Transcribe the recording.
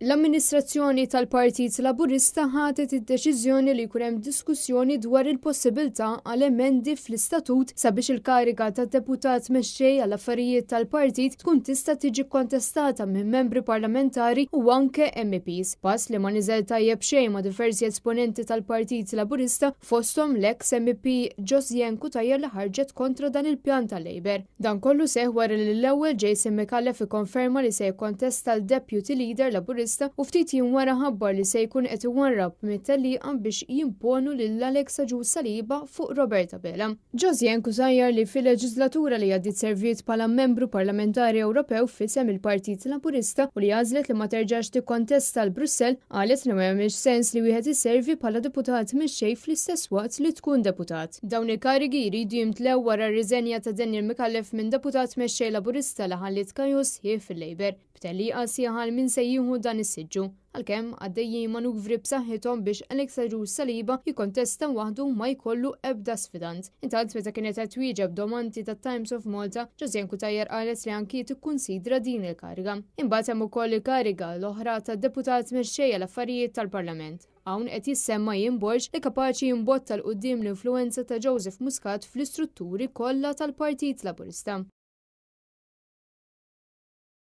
L-amministrazzjoni tal-Partit Laburista ħadet id-deċiżjoni li jkun hemm diskussjoni dwar il-possibilità għal emendi fl-istatut sabiex il-kariga tad-deputat mexxej għall affarijiet tal-partit tkun tista' tiġi kontestata minn membri parlamentari u anke MPs. Pass li ma niżel tajjeb xejn ma' diversi esponenti tal-Partit Laburista fosthom l-eks MP Josianne Cutajar li ħarġet kontra dan il-pjan tal-Labour. Dan kollu seħ wara li l-ewwel Jason McAuliffe ikkonferma li se jikkontesta l-Deputy Leader Laburista u ftit jiem wara ħabbar li se jkun qed iwarrab mit-tellieqa biex jimponu lil Alexa Saliba fuq Roberta Bela. Josianne Cutajar li fil-leġislatura li għaddiet serviet bħala membru parlamentari Ewropew f'isem il-Partit Laburista u li għażlet li ma terġax tikkontesta l Brussell qalet li ma jagħmilx sens li wieħed iservi bħala deputat mexxej fl-istess waqt li tkun deputat. Dawn il-karigi jridu jimtlew wara r-riżenja ta' Daniel McAuliffe minn deputat mexxej Laburista li ħallit kajus ħie fil-Labour. B'tellieqa sieħal min se jieħu dan is-siġġu. Għalkemm għaddejjin manuvri b'saħħithom biex Alexa Saliba jikkontesta waħdu ma jkollu ebda sfidant. Intant meta kienet qed twieġeb domandi tat-Times of Malta, Josianne Cutajar qalet li anki tikkunsidra din il-kariga. Imbagħad hemm ukoll il-kariga l-oħra tad-deputat mexxej għall-affarijiet tal-Parlament. Hawn qed jissemma jinborġ li kapaċi jimbotta l qudiem l-influenza ta' Joseph Muscat fl-istrutturi kollha tal-Partit Laburista.